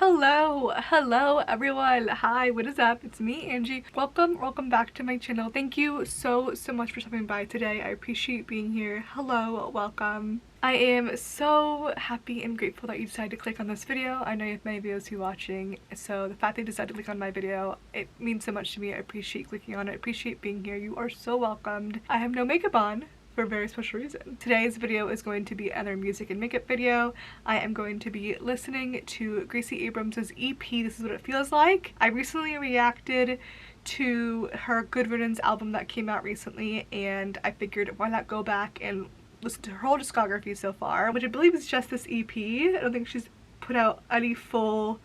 Hello everyone. Hi, what is up? It's me, Angie. Welcome back to my channel. Thank you so much for stopping by today. I appreciate being here. Hello, welcome. I am so happy and grateful that you decided to click on this video. I know you have many videos you're watching, so the fact that you decided to click on my video, it means so much to me. I appreciate clicking on it. I appreciate being here. You are so welcomed. I have no makeup on for a very special reason. Today's video is going to be another music and makeup video. I am going to be listening to Gracie Abrams' EP, This Is What It Feels Like. I recently reacted to her Good Riddance album that came out recently, and I figured why not go back and listen to her whole discography so far, which I believe is just this EP. I don't think she's put out any full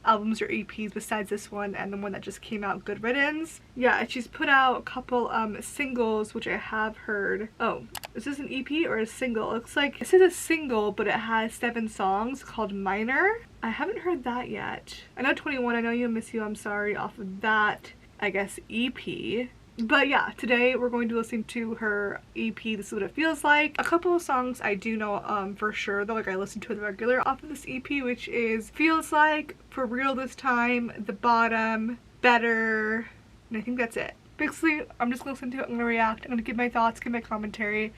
albums or EPs besides this one and the one that just came out, Good Riddance. Yeah, she's put out a couple singles, which I have heard. Oh, is this an EP or a single? It looks like this is a single, but it has 7 songs called Minor. I haven't heard that yet. I know 21, I Know You, Miss You, I'm Sorry off of that, I guess, EP. But yeah, today we're going to listen to her EP, This Is What It Feels Like. A couple of songs I do know for sure though, like I listened to the regular off of this EP, which is Feels Like, For Real This Time, The Bottom, Better, and I think that's it. Basically, I'm just gonna listen to it, I'm gonna react, I'm gonna give my thoughts, give my commentary,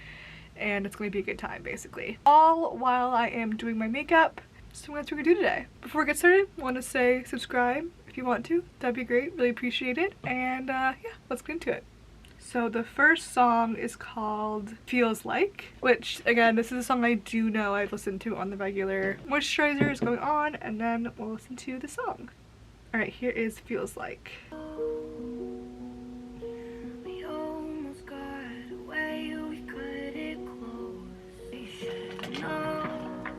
and it's gonna be a good time basically. All while I am doing my makeup. So that's what we're gonna do today. Before we get started, I want to say subscribe if you want to. That'd be great, really appreciate it. And yeah, let's get into it. So the first song is called Feels Like, which again, this is a song I do know I've listened to on the regular. Moisturizer is going on, and then we'll listen to the song. Alright, here is Feels Like. We almost got away, we cut it close. We should know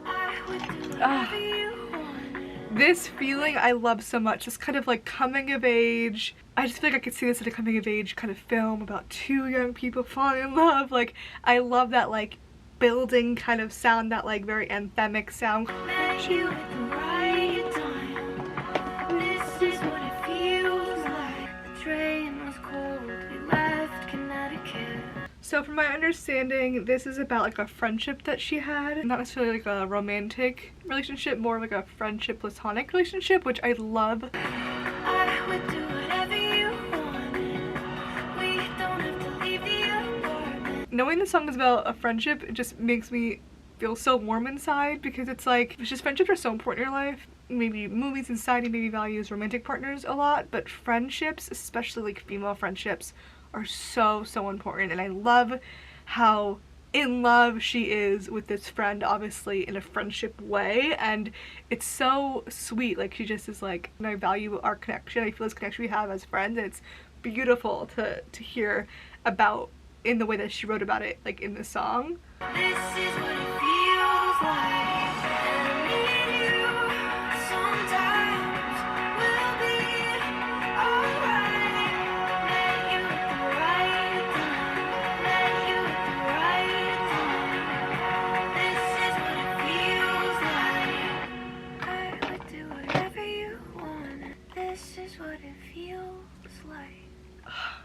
I would do whatever you want. This feeling I love so much. This kind of like coming of age. I just feel like I could see this in a coming of age kind of film about 2 young people falling in love. Like, I love that like building kind of sound, that like very anthemic sound. Met you at the right time. This is what it feels like. The train was cold, we left Connecticut. So from my understanding, this is about like a friendship that she had. Not necessarily like a romantic relationship, more like a friendship platonic relationship, which I love. I would do whatever you wanted. We don't have to leave the apartment. Knowing the song is about a friendship, it just makes me feel so warm inside, because it's like, it's just friendships are so important in your life. Maybe movies and society maybe values romantic partners a lot, but friendships, especially like female friendships, are so important. And I love how in love she is with this friend, obviously in a friendship way, and it's so sweet. Like, she just is like, and I value our connection, I feel this connection we have as friends, and it's beautiful to hear about in the way that she wrote about it, like in the song. This is what it feels like. And I need you. Sometimes we'll be alright. Met you at the right time. Met you at the right time. This is what it feels like. I would do whatever you want. This is what it feels like.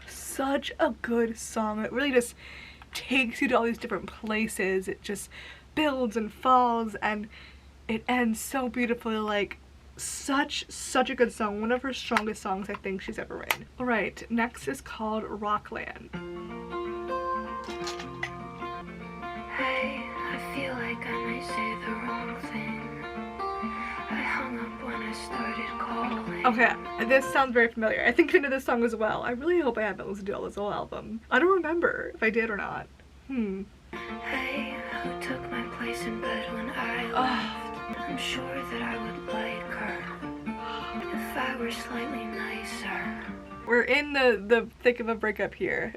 Such a good song. It really just takes you to all these different places. It just builds and falls, and it ends so beautifully. Like, such a good song. One of her strongest songs I think she's ever written. Alright, next is called Rockland. Hey, I feel like I might say the wrong thing. I hung up when I started calling. Okay, this sounds very familiar. I think I know this song as well. I really hope I haven't listened to this whole album. I don't remember if I did or not. Hey, who took my place in bed when I left? I'm sure that I would like her if I were slightly nicer. We're in the thick of a breakup here.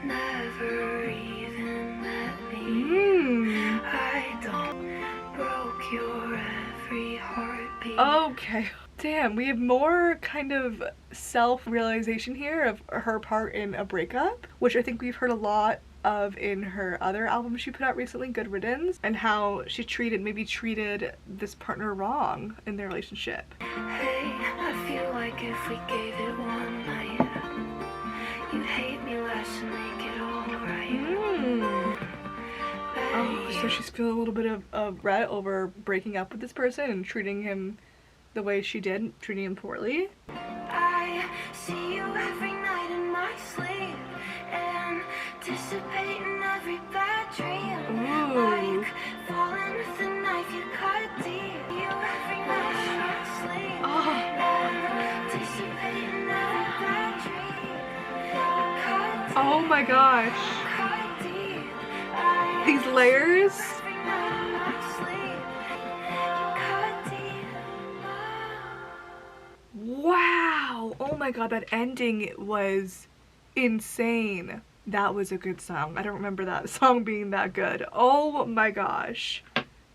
Never even met me. I don't broke your every heartbeat. Okay. Damn, we have more kind of self-realization here of her part in a breakup, which I think we've heard a lot of in her other album she put out recently, Good Riddance, and how she maybe treated this partner wrong in their relationship. Hey, I feel like if we gave it one night, you'd hate me less and make it alright. Oh, so she's feeling a little bit of regret over breaking up with this person and treating him the way she did, treating him poorly. I see you every night in my sleep, anticipating every bad dream. Ooh. Like falling with a knife you cut deep. You every night in my sleep, anticipating every bad dream. You cut deep, Oh my gosh. cut deep. I These layers. every night in my sleep, you cut deep. Wow. Oh my god, that ending was insane. That was a good song. I don't remember that song being that good. Oh my gosh.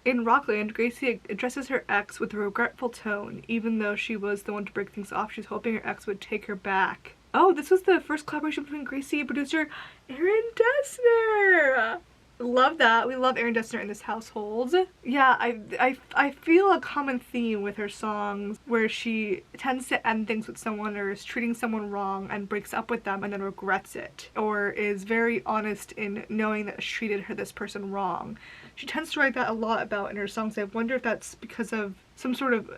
In Rockland, Gracie addresses her ex with a regretful tone. Even though she was the one to break things off, she's hoping her ex would take her back. Oh, this was the first collaboration between Gracie and producer Aaron Dessner. Love that. We love Aaron Dessner in this household. Yeah, I feel a common theme with her songs where she tends to end things with someone or is treating someone wrong and breaks up with them and then regrets it, or is very honest in knowing that she treated this person wrong. She tends to write that a lot about in her songs. I wonder if that's because of some sort of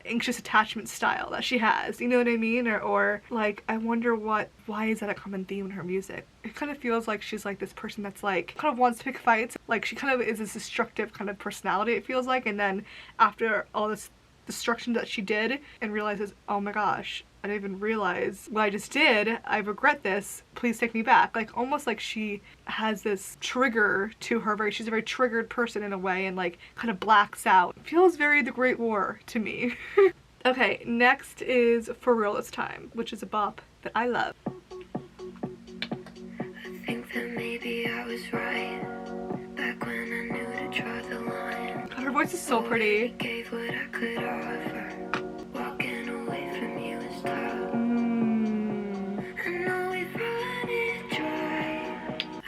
anxious attachment style that she has, you know what I mean? Or like, I wonder why is that a common theme in her music? It kind of feels like she's like this person that's like kind of wants to pick fights, like she kind of is this destructive kind of personality, it feels like, and then after all this destruction that she did and realizes, oh my gosh, I didn't even realize what I just did, I regret this, please take me back. Like almost like she has this trigger to her, she's a very triggered person in a way, and like kind of blacks out. It feels very The Great War to me. Okay, next is For Real This Time, which is a bop that I love. I think that maybe I was right back when I knew to draw the line. God, her voice is so pretty. Gave what I could offer. Walking away from you is tough. I know we've run it dry.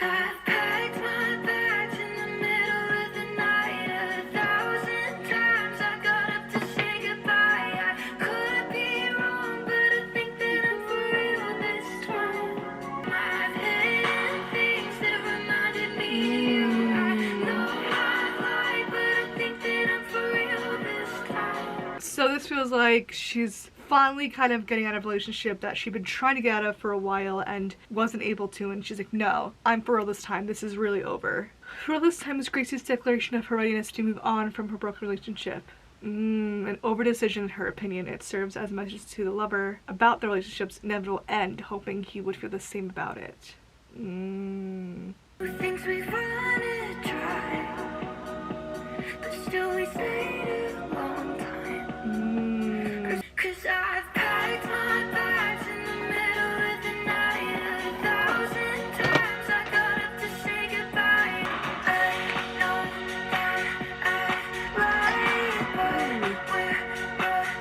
I've packed my bags in the middle of the night 1,000 times. I got up to say goodbye. I could be wrong, but I think that I'm for real this time. I've hidden things that reminded me of you. I know I've lied, but I think that I'm for real this time. So this feels like she's finally kind of getting out of a relationship that she'd been trying to get out of for a while and wasn't able to, and she's like, no, I'm for real this time, this is really over. For real this time is Gracie's declaration of her readiness to move on from her broken relationship. An over decision in her opinion. It serves as a message to the lover about the relationship's inevitable end, hoping he would feel the same about it. Things we've run it dry, but still we stayed a long time. Cause I've packed my bags in the middle of the night 1,000 times. I got up to say goodbye. I know that I've lied, but we're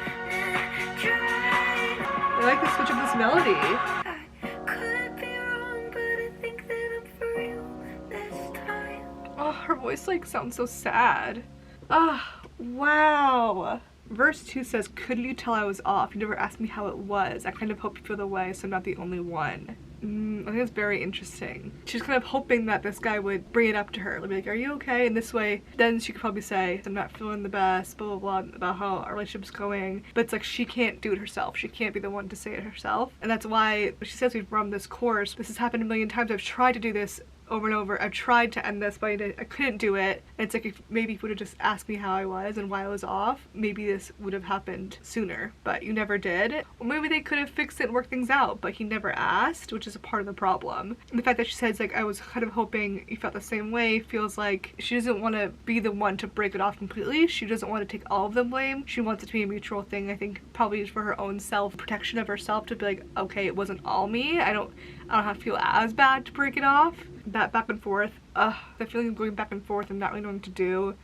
running dry. I like the switch of this melody. I could be wrong, but I think that I'm for real this time. Oh, her voice like sounds so sad. Ah, wow. Verse 2 says, couldn't you tell I was off? You never asked me how it was. I kind of hope you feel the way, so I'm not the only one. I think it's very interesting. She's kind of hoping that this guy would bring it up to her. Like, be like, are you okay? And this way, then she could probably say, I'm not feeling the best, blah, blah, blah, about how our relationship's going. But it's like, she can't do it herself. She can't be the one to say it herself. And that's why she says we've run this course. This has happened a million times. I've tried to do this over and over. I've tried to end this, but I couldn't do it. And it's like, if maybe you would have just asked me how I was and why I was off, maybe this would have happened sooner, but you never did. Or maybe they could have fixed it and worked things out, but he never asked, which is a part of the problem. And the fact that she says, like, I was kind of hoping you felt the same way, feels like she doesn't want to be the one to break it off completely. She doesn't want to take all of the blame. She wants it to be a mutual thing. I think probably for her own self-protection of herself, to be like, okay, it wasn't all me. I don't have to feel as bad to break it off. That back and forth, the feeling of going back and forth and not really knowing what to do.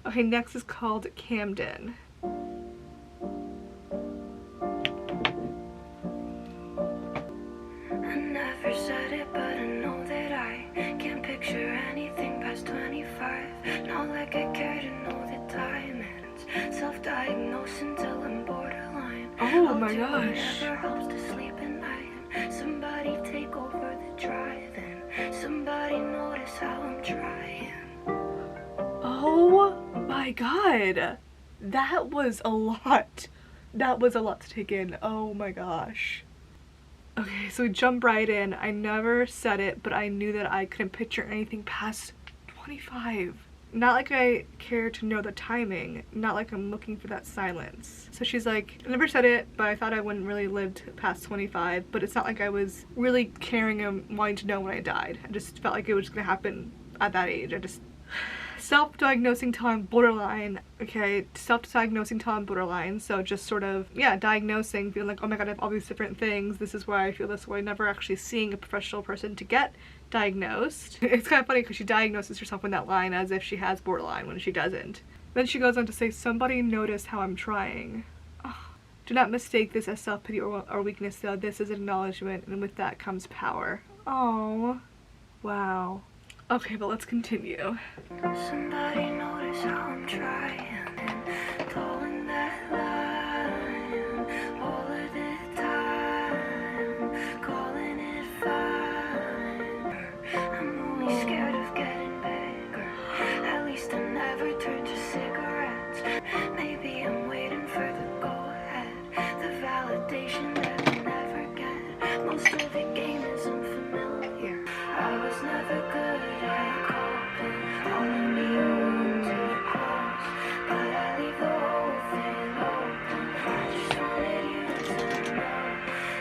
Okay, next is called Camden. I never said it, but I know that I can't picture anything past 25. Not like I care to know the diamonds. Self-diagnosed until I'm borderline. Oh my I'll do gosh. whatever helps to sleep at night. Somebody take over the drive-in. Somebody notice how I'm trying. Oh my god. That was a lot. That was a lot to take in. Oh my gosh. Okay, so we jump right in. I never said it, but I knew that I couldn't picture anything past 25. Not like I care to know the timing, not like I'm looking for that silence. So she's like, I never said it, but I thought I wouldn't really live past 25, but it's not like I was really caring and wanting to know when I died. I just felt like it was gonna happen at that age. I just self-diagnosing till I'm borderline. Okay, self-diagnosing till I'm borderline. So just sort of, yeah, diagnosing, feeling like, oh my god, I have all these different things. This is why I feel this way. Never actually seeing a professional person to get diagnosed. It's kind of funny because she diagnoses herself in that line as if she has borderline when she doesn't. Then she goes on to say, somebody noticed how I'm trying. Oh, do not mistake this as self-pity or weakness though. This is acknowledgement, and with that comes power. Oh, wow. Okay, but let's continue. Somebody notice how I'm trying and towing that line all of the time, calling it fine. I'm only scared of getting bigger. At least I never turn to cigarettes. Maybe I'm waiting for the go-ahead, the validation that I never get. Most of the game is unfamiliar. I was never good at coping, only you to cross, but I leave the whole thing open. I just wanted you to know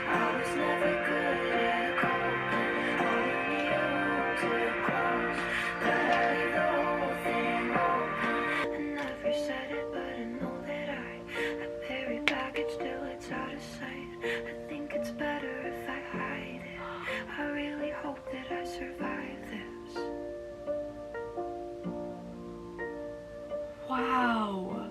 I was never good at coping, only you to cross, but I leave the whole thing open. I never said it, but I know that I bury baggage till it's out of sight. I think it's better if I hide it. I really hope that I survive this. Wow.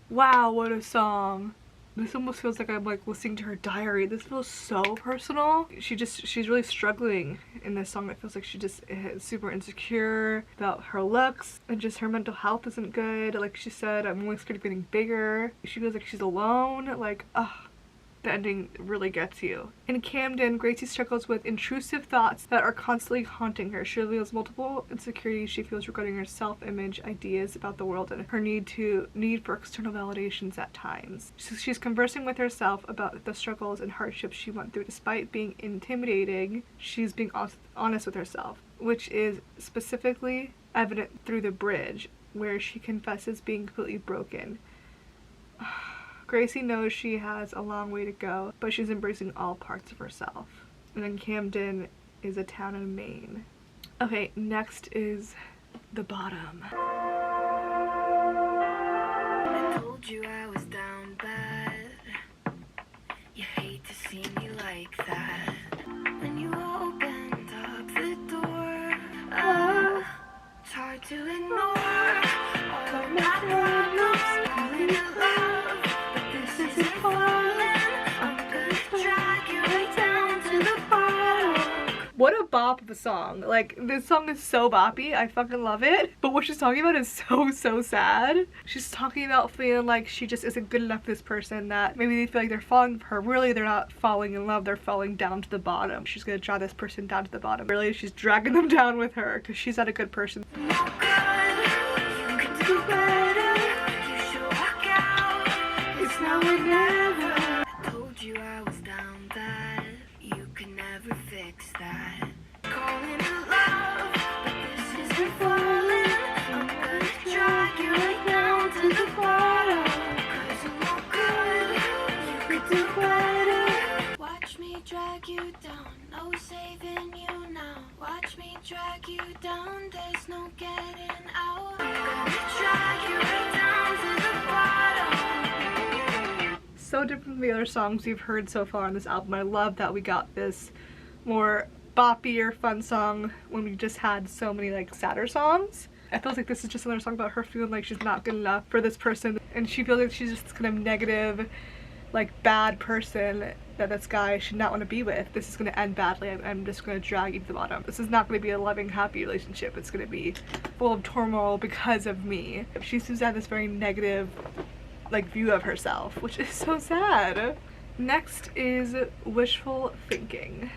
Wow, what a song. This almost feels like I'm like listening to her diary. This feels so personal. She's really struggling in this song. It feels like she just is super insecure about her looks and just her mental health isn't good. Like she said, I'm only scared of getting bigger. She feels like she's alone. Like, ugh. The ending really gets you. In Camden, Gracie struggles with intrusive thoughts that are constantly haunting her. She reveals multiple insecurities she feels regarding her self-image, ideas about the world, and her need for external validations at times. She's conversing with herself about the struggles and hardships she went through. Despite being intimidating, she's being honest with herself, which is specifically evident through the bridge, where she confesses being completely broken. Gracie knows she has a long way to go, but she's embracing all parts of herself. And then Camden is a town in Maine. Okay, next is The Bottom. I told you I was down bad. You hate to see me like that. When you opened up the door, it's hard to ignore all of my problems, falling in love. This isn't falling. I'm gonna drag you right down to the bottom. What a bop of a song. Like, this song is so boppy. I fucking love it. But what she's talking about is so sad. She's talking about feeling like she just isn't good enough for this person, that maybe they feel like they're falling for her. Really, they're not falling in love. They're falling down to the bottom. She's gonna drag this person down to the bottom. Really, she's dragging them down with her because she's not a good person. No good. You can do better. You should walk out. It's now or never. I told you I was down bad. You could never fix that. Calling it love, but this isn't falling. I'm gonna drag you right down to the bottom. 'Cause I'm no good. You could do better. Watch me drag you down. No saving you now. Watch me drag you down. There's no getting out. I'm gonna drag you right down to the bottom. So different from the other songs we've heard so far on this album. I love that we got this more boppier fun song when we just had so many like sadder songs. I feel like this is just another song about her feeling like she's not good enough for this person, and she feels like she's just this kind of negative, like bad person that this guy should not want to be with. This is going to end badly. I'm just going to drag you to the bottom. This is not going to be a loving, happy relationship. It's going to be full of turmoil because of me. She seems to have this very negative like view of herself, which is so sad. Next is Wishful Thinking.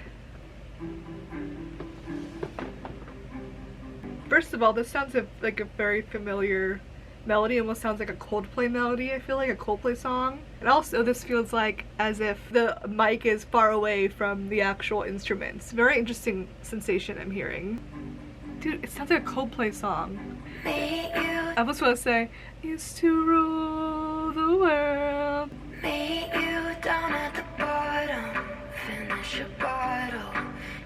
First of all, this sounds like a very familiar melody almost sounds like a Coldplay melody, I feel like, a Coldplay song. And also this feels like as if the mic is far away from the actual instruments. Very interesting sensation I'm hearing. Dude, it sounds like a Coldplay song. I was supposed to say, used to rule the world. Meet you down at the bottom, finish a bottle.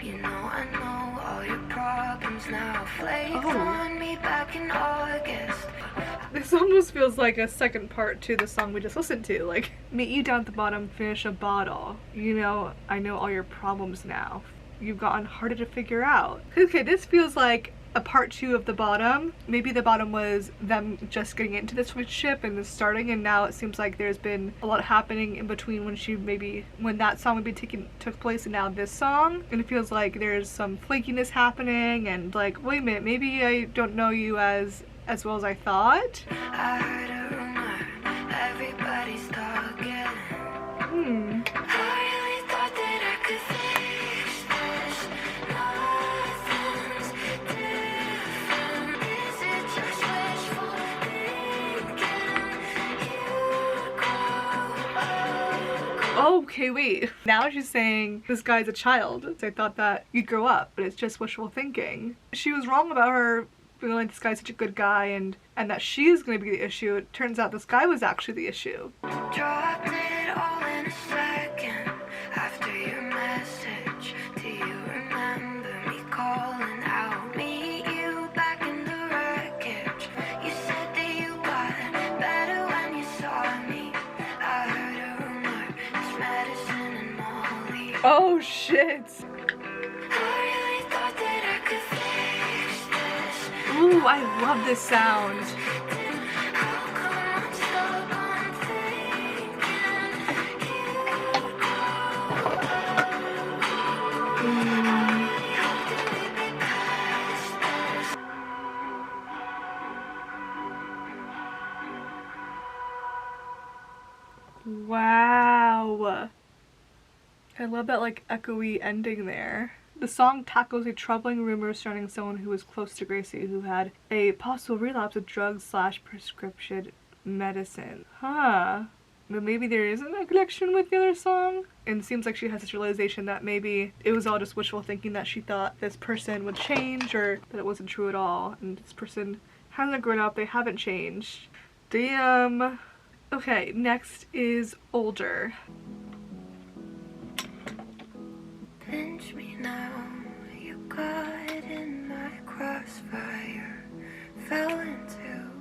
You know I know all your problems now. Flaked on me back in August. This almost feels like a second part to the song we just listened to. Like, meet you down at the bottom, finish a bottle. You know, I know all your problems now. You've gotten harder to figure out. Okay, this feels like a part 2 of the bottom. Maybe the bottom was them just getting into this relationship and this starting, and now it seems like there's been a lot happening in between when that song took place and now this song. And it feels like there's some flakiness happening and like, wait a minute, maybe I don't know you as well as I thought. I heard a rumor, everybody's talking. I really thought that I could fix this. Nothing's different. Is it just wishful thinking? You grow. Okay, wait. Now she's saying this guy's a child. So I thought that you'd grow up, but it's just wishful thinking. She was wrong about her feeling like this guy's such a good guy and that she's gonna be the issue. It turns out this guy was actually the issue. Dropped it all in a second after your message. Do you remember me calling out? Meet you back in the wreckage. You said that you got better when you saw me. I heard a rumor, it's medicine and Molly. Oh shit. I really thought that I could fix this. Ooh, I love this sound. How come I'm stuck on thinking Wow. I love that like echoey ending there. The song tackles a troubling rumor surrounding someone who was close to Gracie who had a possible relapse of drugs/prescription medicine. Huh. But maybe there isn't a connection with the other song? And it seems like she has this realization that maybe it was all just wishful thinking, that she thought this person would change or that it wasn't true at all. And this person hasn't grown up, they haven't changed. Damn. Okay, next is Older. pinch me now, you got in my crossfire. Fell into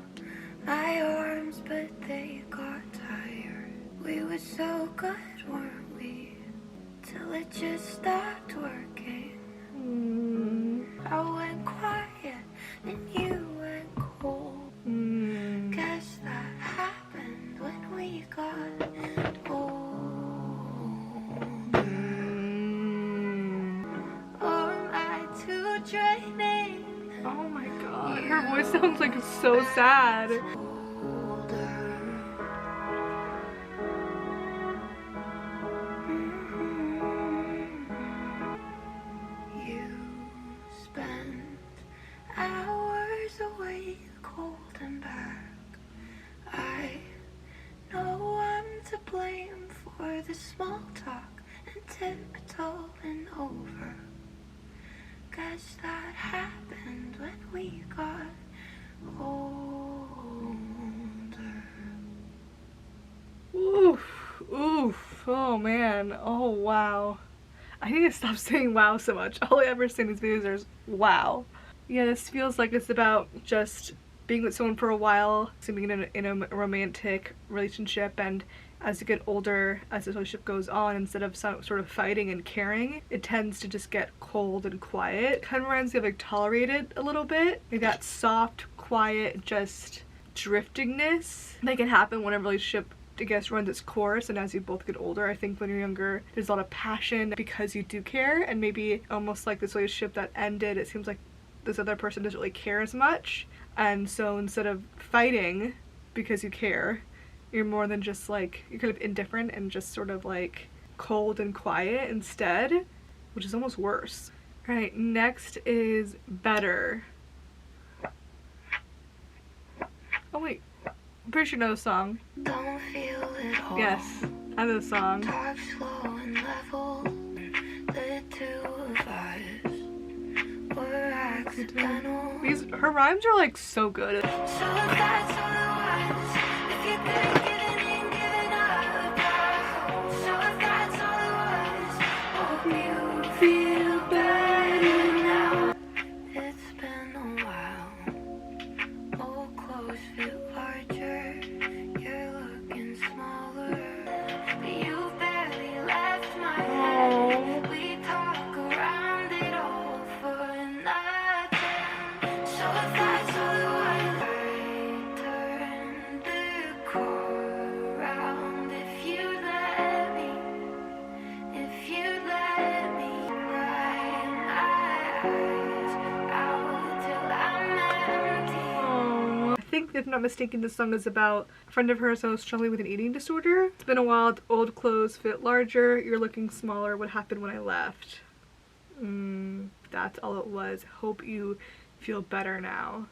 my arms, but they got tired. We were so good, weren't we? Till it just stopped working. I went quiet and you went cold. Guess that happened when we got old. Or am I too draining? Oh my god, her voice sounds like it's so sad. You spent hours away, cold and back. I know I'm to blame for the small talk and tiptoeing over. Guess that happened when we got older. Oof, oof, oh man, oh wow. I need to stop saying wow so much. All I ever say in these videos is wow. Yeah, this feels like it's about just being with someone for a while, being in a romantic relationship, and as you get older, as the relationship goes on, instead of some sort of fighting and caring, it tends to just get cold and quiet. Kind of reminds me of like Tolerated a little bit. Like that soft, quiet, just driftingness that can happen when a relationship, I guess, runs its course. And as you both get older, I think when you're younger, there's a lot of passion because you do care, and maybe almost like this relationship that ended, it seems like this other person doesn't really care as much. And so instead of fighting because you care, you're more than just like, you're kind of indifferent and just sort of like cold and quiet instead, which is almost worse. All right, next is Better. Oh wait, I'm pretty sure you know the song. Don't feel it all. Yes, I know the song. Talk slow and level. The two of us were accidental. Her rhymes are like so good. So if that's all it was, if you could have given in, given up. So if that's all it was, hope you feel better now. It's been a while. Old clothes fit larger. You're looking smaller. But you barely left my head. We talk around it all for nothing. So if that's all it was, I turned the car around. If you let me, if you let me cry my eyes out till I'm empty. I think, if I'm not mistaken, this song is about a friend of hers who was struggling with an eating disorder. It's been a while, old clothes fit larger, you're looking smaller, what happened when I left? That's all it was. Hope you feel better now.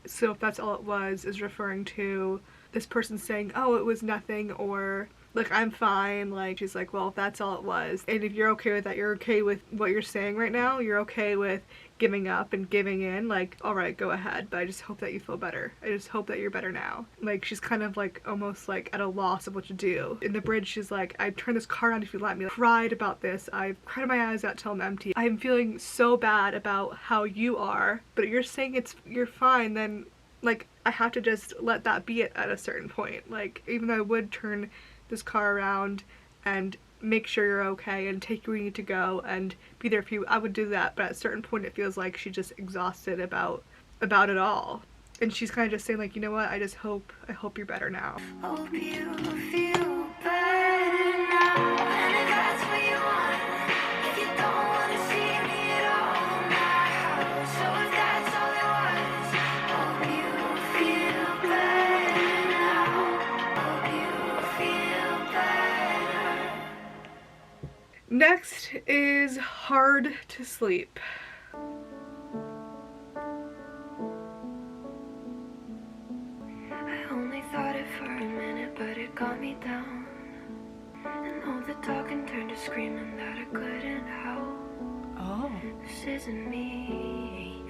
So if that's all it was is referring to this person saying, oh, it was nothing, or like, I'm fine. Like, she's like, well, if that's all it was, and if you're okay with that, you're okay with what you're saying right now, you're okay with giving up and giving in, like, all right, go ahead, but I just hope that you feel better. I just hope that you're better now. Like, she's kind of like almost like at a loss of what to do. In the bridge, she's like, I turned this car on if you let me. I cried about this. I've cried my eyes out till I'm empty. I'm feeling so bad about how you are, but you're saying you're fine, then like, I have to just let that be at a certain point. Like, even though I would turn this car around and make sure you're okay and take you where you need to go and be there for you, I would do that, but at a certain point it feels like she's just exhausted about it all, and she's kind of just saying, like, you know what, I hope you're better now. Hope you feel better now. And if that's what you want, if you don't want to see me at all now. So if that's all it was, hope you feel better now. Hope you feel better. Next is Hard to Sleep. I only thought it for a minute, but it got me down. And all the talking turned to screaming that I couldn't help. Oh. This isn't me.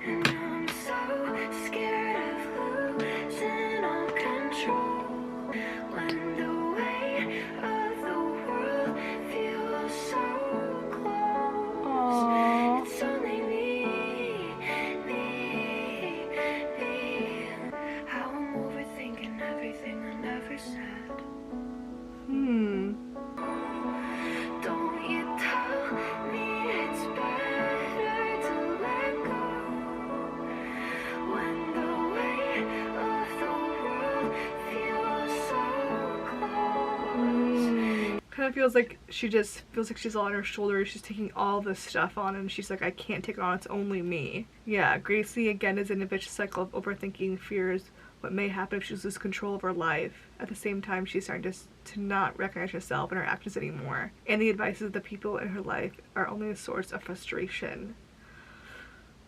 And I'm so scared of losing all control. When the weight of the world feels so close. It's only me. How I'm overthinking everything I never said. Don't you tell me it's better to let go. When the weight of the world feels so close. Kind of feels like she's all on her shoulders. She's taking all this stuff on, and she's like, I can't take it on, it's only me. Yeah, Gracie again is in a vicious cycle of overthinking, fears what may happen if she loses control of her life. At the same time, she's starting to not recognize herself and her actions anymore, and the advices of the people in her life are only a source of frustration.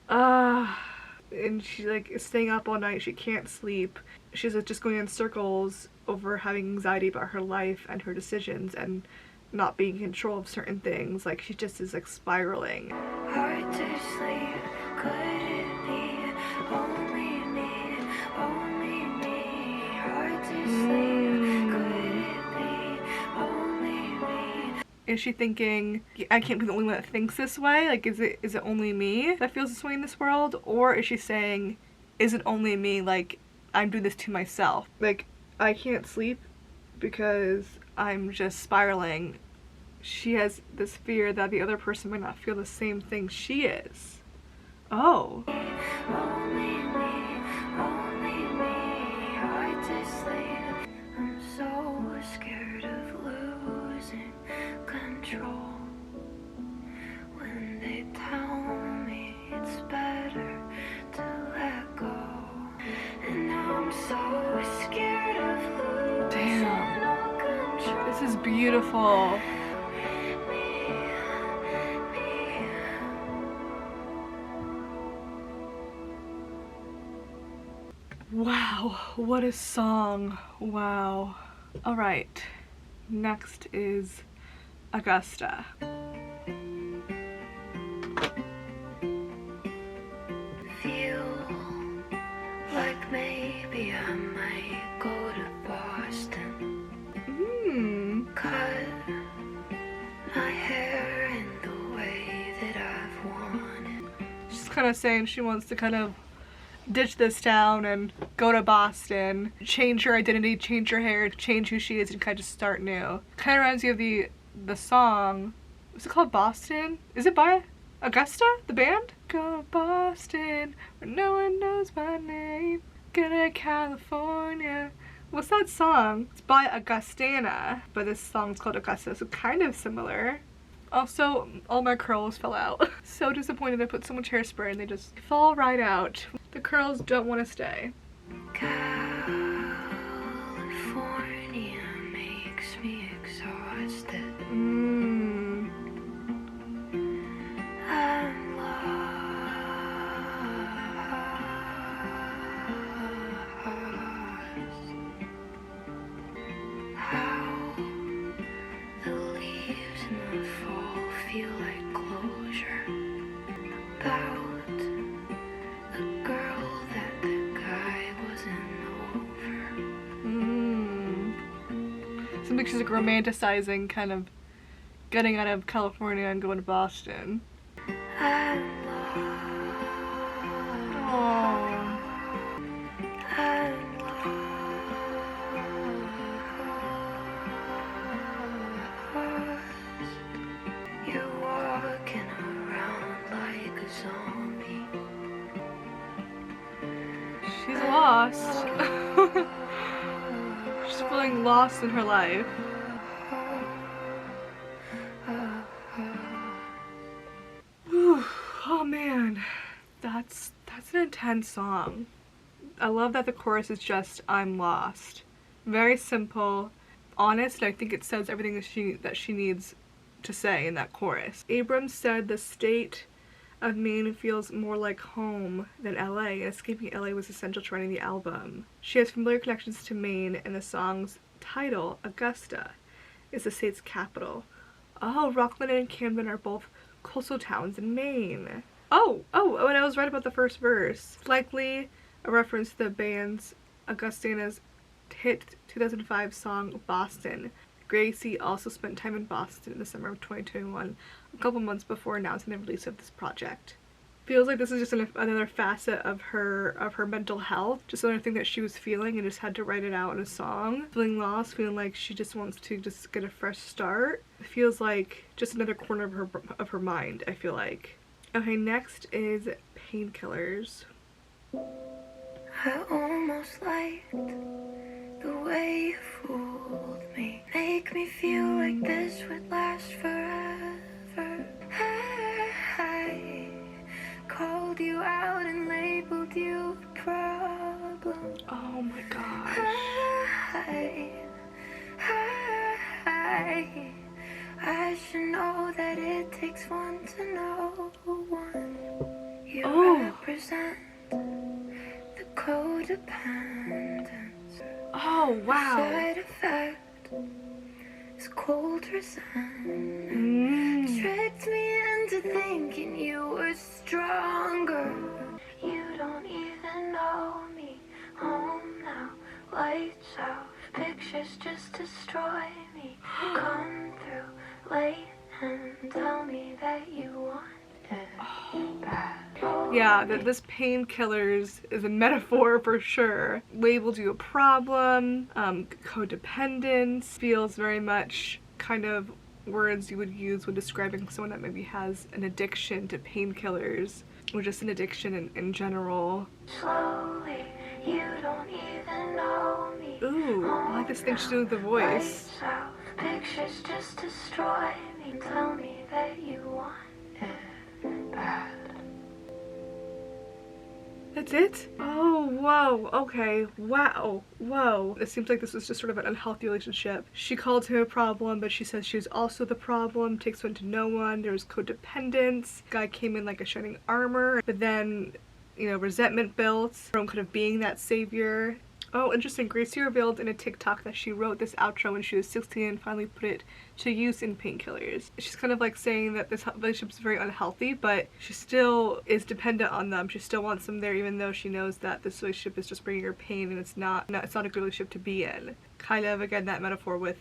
And she like is staying up all night, she can't sleep. She's like, just going in circles over having anxiety about her life and her decisions and not being in control of certain things. Like, she just is like spiraling. Hard to sleep, could it be only me, only me? Hard to sleep, could it be only me? Is she thinking, I can't be the only one that thinks this way? Like, is it only me that feels this way in this world? Or is she saying, is it only me, like, I'm doing this to myself? Like, I can't sleep because I'm just spiraling. She has this fear that the other person might not feel the same thing she is. Oh. Only me, hard to sleep. I'm so scared of losing control. When they tell me it's better to let go. And I'm so scared of losing all control. This is beautiful. Wow, what a song. Wow. All right, next is Augusta. Feel like maybe I might go to Boston. Cut my hair in the way that I've wanted. She's kind of saying she wants to kind of ditch this town and go to Boston, change her identity, change her hair, change who she is, and kind of just start new. Kind of reminds you of the song. What's it called? Boston? Is it by Augusta, the band? Go to Boston where no one knows my name. Go to California. What's that song? It's by Augustana, but this song's called Augusta, so kind of similar. Also, all my curls fell out. So disappointed. I put so much hairspray and they just fall right out. The curls don't want to stay. California makes me exhausted. I'm lost. How the leaves in the fall feel like closure about a girl that the guy wasn't over. Seems like she's like romanticizing kind of getting out of California and going to Boston. I'm lost. Aww. I'm lost. You're walking around like a zombie. She's lost. She's feeling lost in her life. Whew. Oh man, that's an intense song. I love that the chorus is just "I'm lost." Very simple, honest, and I think it says everything that she needs to say in that chorus. Abrams said the state of Maine feels more like home than LA, and escaping LA was essential to writing the album. She has familiar connections to Maine, and the song's title, Augusta, is the state's capital. Oh, Rockland and Camden are both coastal towns in Maine. Oh, and I was right about the first verse. It's likely a reference to the band's Augustana's hit 2005 song Boston. Gracie also spent time in Boston in the summer of 2021, a couple months before announcing the release of this project. Feels like this is just another facet of her mental health, just another thing that she was feeling and just had to write it out in a song. Feeling lost, feeling like she just wants to just get a fresh start. It feels like just another corner of her mind, I feel like. Okay, next is Painkillers. I almost liked the way you fooled me. Make me feel like this would last forever. I called you out and labeled you a problem. Oh my gosh. I should know that it takes one to know one. You represent the codependence. Oh wow. Side effect is cold resentment. Tricked me into thinking you were stronger. You don't even know me. Home now, lights out. Pictures just destroy me. Come through late and tell me that you want it bad. Yeah, this Painkillers is a metaphor for sure. Labeled you a problem, codependence, feels very much kind of words you would use when describing someone that maybe has an addiction to painkillers, or just an addiction in general. Slowly, you don't even know me. Ooh, I like this thing she's doing with the voice. Lights out, pictures just destroy me. Tell me that you want it bad. That's it? Oh, whoa, okay, wow, whoa. It seems like this was just sort of an unhealthy relationship. She called him a problem, but she says she was also the problem, takes one to know one, there was codependence. Guy came in like a shining armor, but then you know, resentment built from kind of being that savior. Oh, interesting. Gracie revealed in a TikTok that she wrote this outro when she was 16 and finally put it to use in Painkillers. She's kind of like saying that this relationship is very unhealthy, but she still is dependent on them. She still wants them there, even though she knows that this relationship is just bringing her pain and it's not a good relationship to be in. Kind of, again, that metaphor with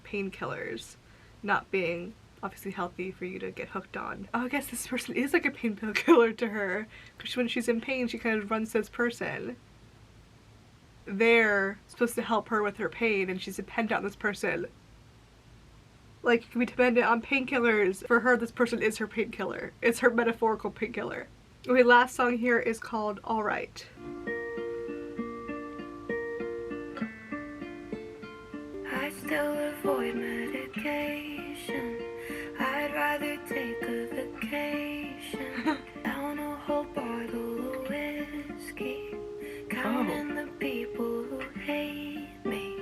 painkillers not being obviously healthy for you to get hooked on. Oh, I guess this person is like a painkiller to her, because when she's in pain, she kind of runs to this person. They're supposed to help her with her pain, and she's dependent on this person. Like, you can be dependent on painkillers. For her, this person is her painkiller. It's her metaphorical painkiller. Okay, last song here is called Alright. I still avoid medication. I'd rather take a vacation. Down a whole bottle of whiskey. Counting the people who hate me.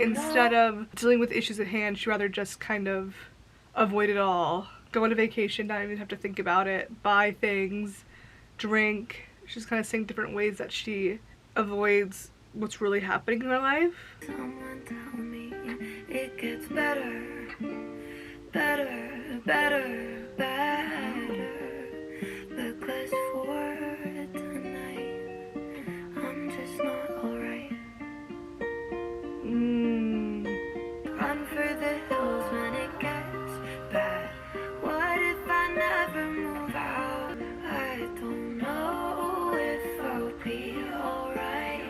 Instead of dealing with issues at hand, she'd rather just kind of avoid it all. Go on a vacation, not even have to think about it. Buy things, drink. She's kind of saying different ways that she avoids what's really happening in her life. Someone tell me it gets better, better, better, better. Because for tonight, I'm just not alright. Run for the hills when it gets bad. What if I never move out? I don't know if I'll be alright.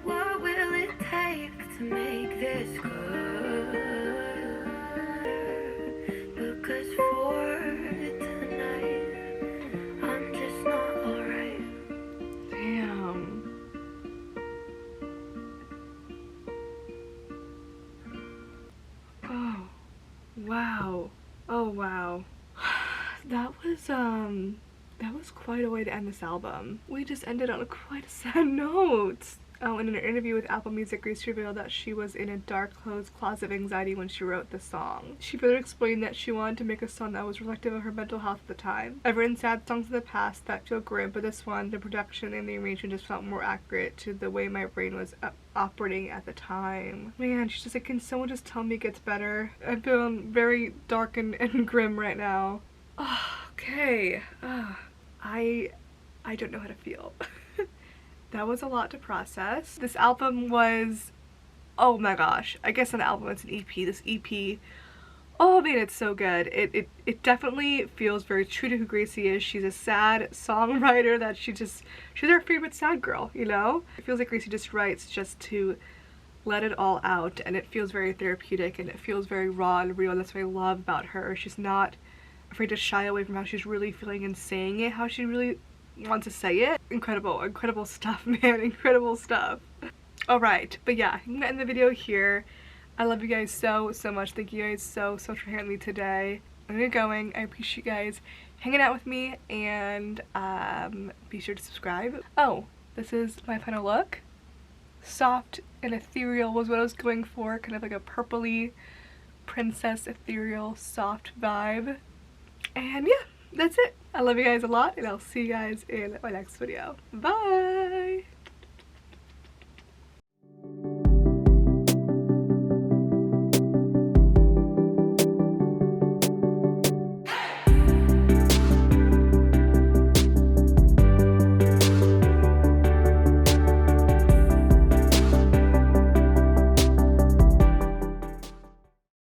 What will it take to make this good? Because for tonight, I'm just not alright. Damn. Oh, wow. Oh, wow. That was quite a way to end this album. We just ended on quite a sad note. Oh, in an interview with Apple Music, Gracie revealed that she was in a dark closed closet of anxiety when she wrote the song. She further explained that she wanted to make a song that was reflective of her mental health at the time. I've written sad songs in the past that feel grim, but this one, the production and the arrangement just felt more accurate to the way my brain was operating at the time. Man, she's just like, can someone just tell me it gets better? I'm feeling very dark and grim right now. Oh, okay. I don't know how to feel. That was a lot to process. This album was, oh my gosh, I guess an album, it's an EP. This EP, oh man, it's so good. It definitely feels very true to who Gracie is. She's a sad songwriter that she's our favorite sad girl, you know? It feels like Gracie just writes just to let it all out, and it feels very therapeutic, and it feels very raw and real. That's what I love about her. She's not afraid to shy away from how she's really feeling and saying it, how she really wants to say it. Incredible stuff, man. Incredible stuff. Alright, but yeah, I'm gonna end the video here. I love you guys so much. Thank you guys so much for hanging out with me today. I'm gonna get going. I appreciate you guys hanging out with me, and be sure to subscribe. Oh, this is my final look. Soft and ethereal was what I was going for, kind of like a purpley princess ethereal soft vibe. And yeah, that's it. I love you guys a lot, and I'll see you guys in my next video. Bye!